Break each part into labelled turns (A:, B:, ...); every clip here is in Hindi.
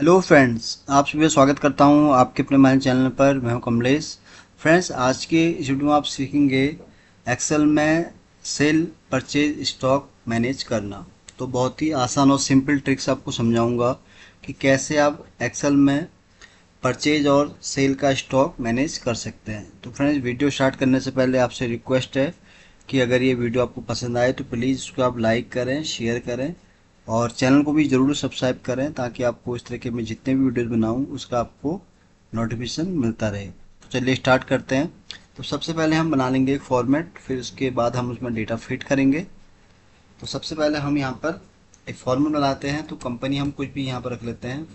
A: हेलो फ्रेंड्स, आप सभी का स्वागत करता हूं आपके अपने हमारे चैनल पर। मैं हूं कमलेश। फ्रेंड्स, आज के इस वीडियो में आप सीखेंगे एक्सेल में सेल परचेज स्टॉक मैनेज करना। तो बहुत ही आसान और सिंपल ट्रिक्स आपको समझाऊंगा कि कैसे आप एक्सेल में परचेज और सेल का स्टॉक मैनेज कर सकते हैं। तो फ्रेंड्स, वीडियो स्टार्ट करने से पहले आपसे रिक्वेस्ट है कि अगर ये वीडियो आपको पसंद आए तो प्लीज़ उसको आप लाइक करें, शेयर करें और चैनल को भी ज़रूर सब्सक्राइब करें, ताकि आपको इस तरह के मैं जितने भी वीडियोस बनाऊं उसका आपको नोटिफिकेशन मिलता रहे। तो चलिए स्टार्ट करते हैं। तो सबसे पहले हम बना लेंगे एक फॉर्मेट, फिर उसके बाद हम उसमें डेटा फिट करेंगे। तो सबसे पहले हम यहाँ पर एक फॉर्मेट बनाते हैं। तो कंपनी हम कुछ भी यहाँ पर रख लेते हैं,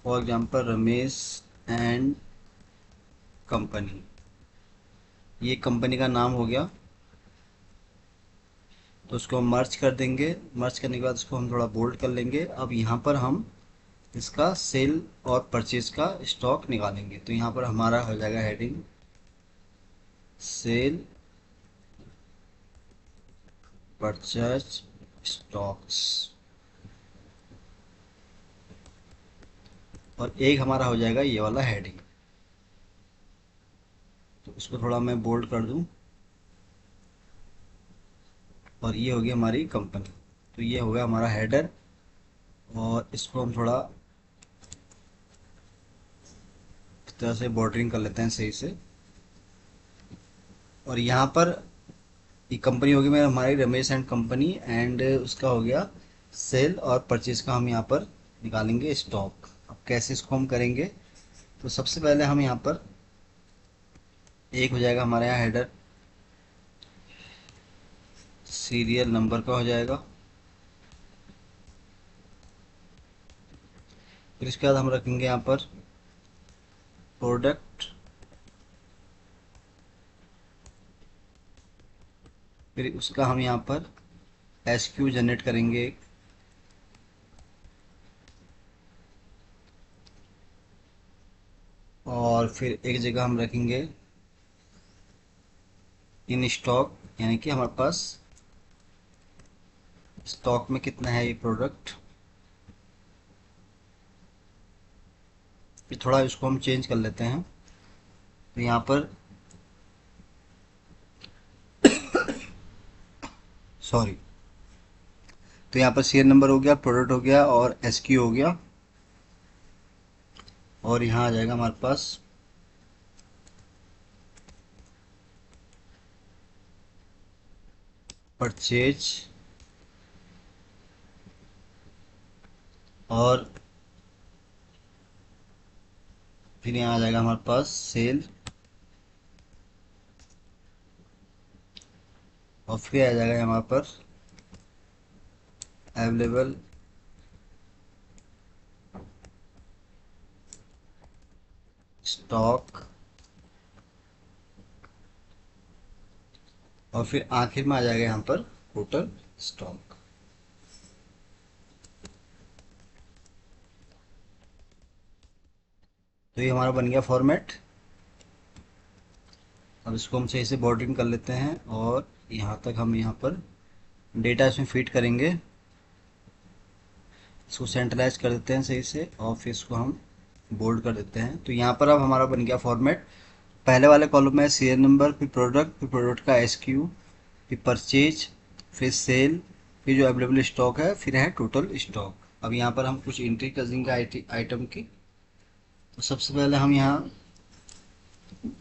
A: for example Ramesh and company. ये कंपनी का नाम हो गया। तो उसको हम मर्ज कर देंगे। मर्ज करने के बाद उसको हम थोड़ा बोल्ड कर लेंगे। अब यहाँ पर हम इसका सेल और परचेज का स्टॉक निकालेंगे। तो यहाँ पर हमारा हो जाएगा हेडिंग सेल परचेज स्टॉक्स, और एक हमारा हो जाएगा ये वाला हेडिंग। तो इसको थोड़ा मैं बोल्ड कर दूं, और ये होगी हमारी कंपनी। तो ये हो गया हमारा हेडर, और इसको हम थोड़ा इस तरह से बॉर्डरिंग कर लेते हैं सही से। और यहाँ पर ये कंपनी होगी मेरा हमारी रमेश एंड कंपनी, एंड उसका हो गया सेल और परचेज का हम यहाँ पर निकालेंगे स्टॉक। अब कैसे इसको हम करेंगे? तो सबसे पहले हम यहाँ पर एक हो जाएगा हमारे यहाँ हेडर, सीरियल नंबर का हो जाएगा। फिर इसके बाद हम रखेंगे यहाँ पर प्रोडक्ट, फिर उसका हम यहाँ पर एसक्यू जनरेट करेंगे। और फिर एक जगह हम रखेंगे इन स्टॉक, यानी कि हमारे पास स्टॉक में कितना है ये प्रोडक्ट। फिर थोड़ा इसको हम चेंज कर लेते हैं। तो यहाँ पर सॉरी, तो यहाँ पर सीरियल नंबर हो गया, प्रोडक्ट हो गया और एसक्यू हो गया। और यहाँ आ जाएगा हमारे पास परचेज, और फिर यहाँ आ जाएगा हमारे पास सेल, और फिर आ जाएगा हमारे पर अवेलेबल स्टॉक, और फिर आखिर में आ जाएगा यहाँ पर टोटल स्टॉक। तो ये हमारा बन गया फॉर्मेट। अब इसको हम सही से बॉर्डरिंग कर लेते हैं, और यहाँ तक हम यहाँ पर डेटा इसमें फीड करेंगे। इसको सेंट्रलाइज कर देते हैं सही से, और फिर इसको हम बोल्ड कर देते हैं। तो यहाँ पर अब हमारा बन गया फॉर्मेट। पहले वाले कॉलम में सीरियल नंबर, फिर प्रोडक्ट का एसक्यू, फिर परचेज, फिर सेल, फिर जो अवेलेबल स्टॉक है, फिर है टोटल स्टॉक। अब यहाँ पर हम कुछ एंट्री कर देंगे आइटम की। तो सबसे पहले हम यहाँ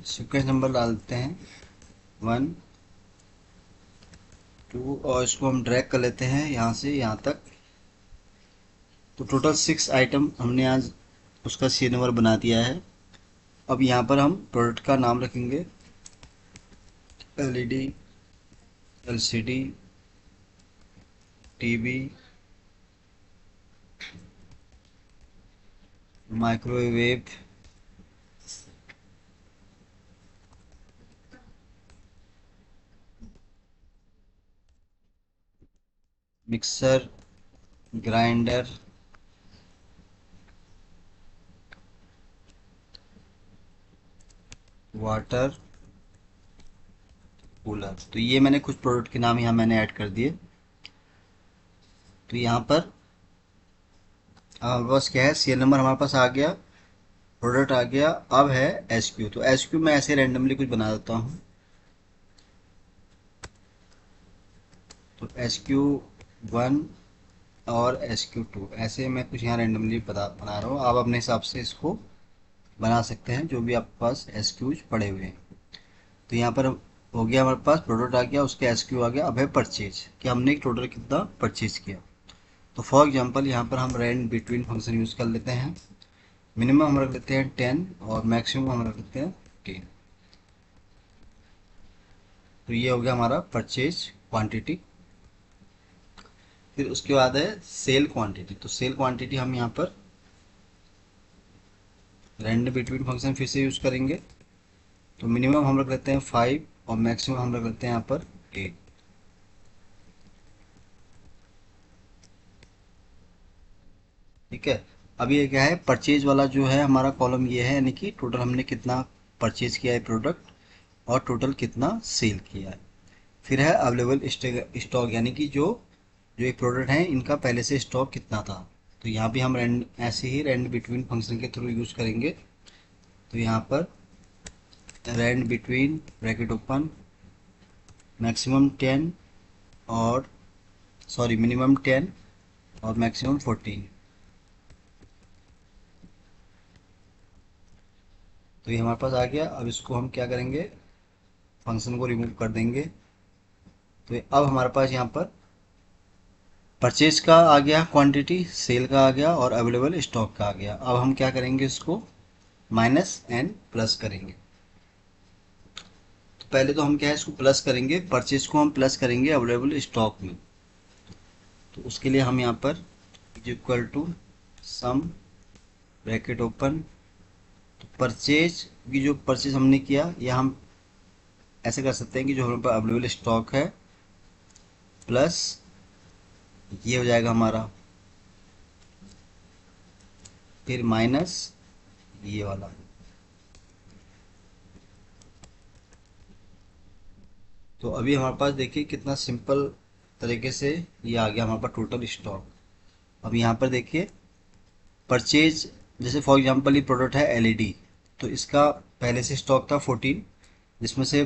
A: सीक्वेंस नंबर डाल देते हैं 1 2, और इसको हम ड्रैग कर लेते हैं यहाँ से यहाँ तक। तो टोटल 6 आइटम हमने आज उसका सीरियल नंबर बना दिया है। अब यहाँ पर हम प्रोडक्ट का नाम रखेंगे LED, LCD, TV, microwave, mixer, grinder, water cooler. तो ये मैंने कुछ प्रोडक्ट के नाम यहाँ मैंने ऐड कर दिए। तो यहाँ पर अब हमारे पास क्या है, सीरियल नंबर हमारे पास आ गया, प्रोडक्ट आ गया। अब है एस क्यू। तो एस क्यू मैं ऐसे रैंडमली कुछ बना देता हूँ। तो एस क्यू वन और एस क्यू टू ऐसे मैं कुछ यहाँ रैंडमली बना रहा हूँ। आप अपने हिसाब से इसको बना सकते हैं जो भी आपके पास एस क्यूज पड़े हुए हैं। तो यहाँ पर हो गया, हमारे पास प्रोडक्ट आ गया, उसका एस क्यू आ गया। अब है परचेज कि हमने टोटल कितना परचेज किया। तो फॉर एग्जांपल यहाँ पर हम रैंड बिटवीन फंक्शन यूज़ कर लेते हैं। मिनिमम हम रख लेते हैं 10 और मैक्सिमम हम रख लेते हैं 10। तो ये हो गया हमारा परचेज क्वांटिटी। फिर उसके बाद है सेल क्वांटिटी। तो सेल क्वांटिटी हम यहाँ पर रैंड बिटवीन फंक्शन फिर से यूज़ करेंगे। तो मिनिमम हम रख लेते हैं 5 और मैक्सिमम हम रख लेते हैं यहाँ पर 8। ठीक है। अब ये क्या है, परचेज वाला जो है हमारा कॉलम ये है, यानी कि टोटल हमने कितना परचेज किया है प्रोडक्ट और टोटल कितना सेल किया है। फिर है अवेलेबल स्टॉक, यानी कि जो जो एक प्रोडक्ट है इनका पहले से स्टॉक कितना था। तो यहाँ भी हम रैंड ऐसे ही रैंड बिटवीन फंक्शन के थ्रू यूज करेंगे। तो यहाँ पर rand between bracket open maximum 10 और सॉरी मिनिमम 10 और मैक्सिमम 14। तो ये हमारे पास आ गया। अब इसको हम क्या करेंगे, फंक्शन को रिमूव कर देंगे। तो अब हमारे पास यहाँ पर परचेज का आ गया क्वांटिटी, सेल का आ गया और अवेलेबल स्टॉक का आ गया। अब हम क्या करेंगे, इसको माइनस एंड प्लस करेंगे। तो पहले तो हम क्या है, इसको प्लस करेंगे, परचेज को हम प्लस करेंगे अवेलेबल स्टॉक में। तो उसके लिए हम यहाँ पर is equal to sum bracket open. तो परचेज की जो परचेज हमने किया, या हम ऐसे कर सकते हैं कि जो हमारे पास अवेलेबल स्टॉक है प्लस ये हो जाएगा हमारा, फिर माइनस ये वाला। तो अभी हमारे पास देखिए कितना सिंपल तरीके से ये आ गया हमारे पास टोटल स्टॉक। अब यहाँ पर देखिए परचेज, जैसे फॉर एग्जांपल ये प्रोडक्ट है एलईडी। तो इसका पहले से स्टॉक था 14, जिसमें से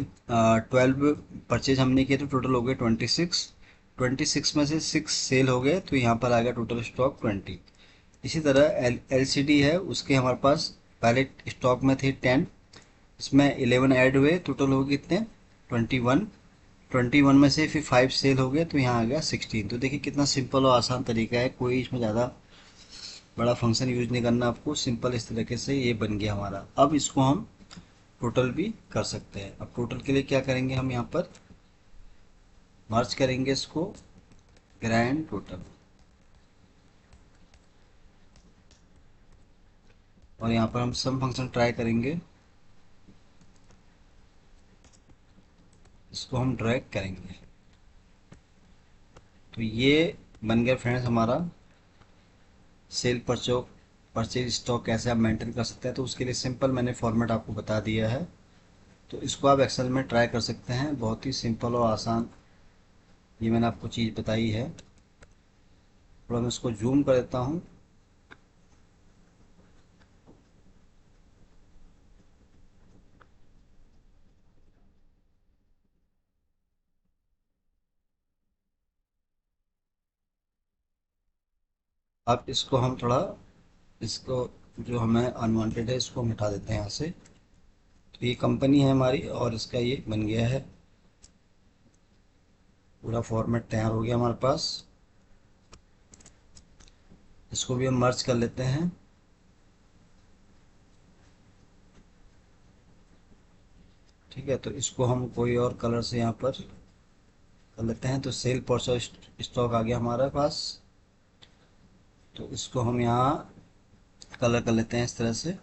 A: 12 परचेज हमने किए तो टोटल हो गए 26। 26 में से 6 सेल हो गए, तो यहाँ पर आ गया टोटल स्टॉक 20। इसी तरह एलसीडी है, उसके हमारे पास पहले स्टॉक में थे 10, इसमें 11 ऐड हुए, टोटल हो गए कितने 21। 21 में से फिर 5 सेल हो गए, तो यहाँ आ गया 16। तो देखिए कितना सिंपल और आसान तरीका है, कोई इसमें ज़्यादा बड़ा फंक्शन यूज नहीं करना आपको, सिंपल इस तरीके से ये बन गया हमारा। अब इसको हम टोटल भी कर सकते हैं। अब टोटल के लिए क्या करेंगे, हम यहाँ पर मर्ज करेंगे इसको, ग्रैंड टोटल। और यहाँ पर हम सम फंक्शन ट्राई करेंगे, इसको हम ड्रैग करेंगे। तो ये बन गया फ्रेंड्स हमारा सेल परचेज स्टॉक कैसे आप मेंटेन कर सकते हैं। तो उसके लिए सिंपल मैंने फॉर्मेट आपको बता दिया है। तो इसको आप एक्सेल में ट्राई कर सकते हैं, बहुत ही सिंपल और आसान ये मैंने आपको चीज़ बताई है। थोड़ा मैं इसको जूम कर देता हूँ। अब इसको हम थोड़ा, इसको जो हमें अनवांटेड है इसको हम हटा देते हैं यहाँ से। तो ये कंपनी है हमारी और इसका ये बन गया है, पूरा फॉर्मेट तैयार हो गया हमारे पास। इसको भी हम मर्ज कर लेते हैं। ठीक है, तो इसको हम कोई और कलर से यहाँ पर कर लेते हैं। तो सेल परचेज स्टॉक आ गया हमारे पास। तो इसको हम यहाँ कलर कर लेते हैं इस तरह से,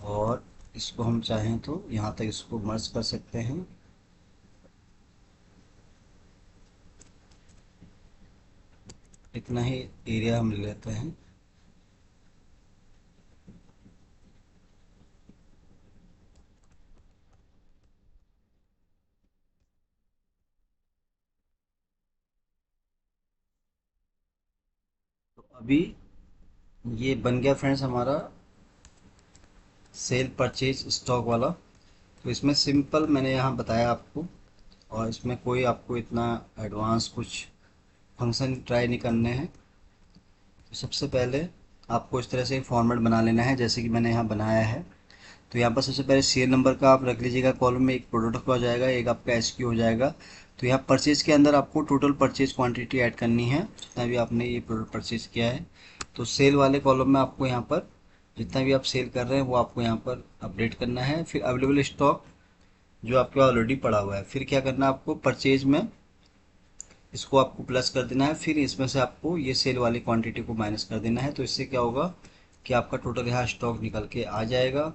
A: और इसको हम चाहें तो यहाँ तक इसको मर्ज कर सकते हैं। इतना ही एरिया हम ले लेते हैं। तो अभी ये बन गया फ्रेंड्स हमारा सेल परचेज स्टॉक वाला। तो इसमें सिंपल मैंने यहाँ बताया आपको, और इसमें कोई आपको इतना एडवांस कुछ फंक्शन ट्राई नहीं करने हैं। तो सबसे पहले आपको इस तरह से एक फॉर्मेट बना लेना है जैसे कि मैंने यहाँ बनाया है। तो यहाँ पर सबसे पहले सीरियल नंबर का आप रख लीजिएगा कॉलम में, एक प्रोडक्ट का हो जाएगा, एक आपका एसक्यू हो जाएगा। तो यहाँ परचेज के अंदर आपको टोटल परचेज क्वांटिटी ऐड करनी है जितना भी आपने ये प्रोडक्ट परचेज किया है। तो सेल वाले कॉलम में आपको यहाँ पर जितना भी आप सेल कर रहे हैं वो आपको यहाँ पर अपडेट करना है। फिर अवेलेबल स्टॉक जो आपके ऑलरेडी पड़ा हुआ है, फिर क्या करना है आपको परचेज में इसको आपको प्लस कर देना है। फिर इसमें से आपको ये सेल वाली क्वांटिटी को माइनस कर देना है। तो इससे क्या होगा कि आपका टोटल यहाँ स्टॉक निकल के आ जाएगा।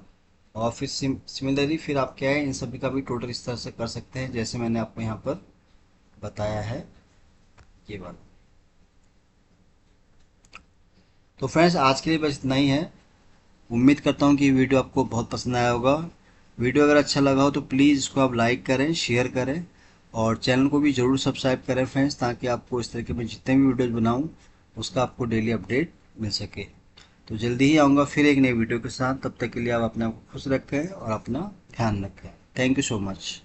A: और फिर सिमिलरली फिर आप क्या है इन सभी का भी टोटल इस तरह से कर सकते हैं जैसे मैंने आपको यहाँ पर बताया है ये बात। तो फ्रेंड्स आज के लिए बस इतना ही है। उम्मीद करता हूँ कि वीडियो आपको बहुत पसंद आया होगा। वीडियो अगर अच्छा लगा हो तो प्लीज़ इसको आप लाइक करें, शेयर करें, और चैनल को भी ज़रूर सब्सक्राइब करें फ्रेंड्स, ताकि आपको इस तरीके में जितने भी वीडियोज़ बनाऊँ उसका आपको डेली अपडेट मिल सके। तो जल्दी ही आऊँगा फिर एक नई वीडियो के साथ। तब तक के लिए आप अपने आप को खुश रखें और अपना ध्यान रखें। Thank you so much.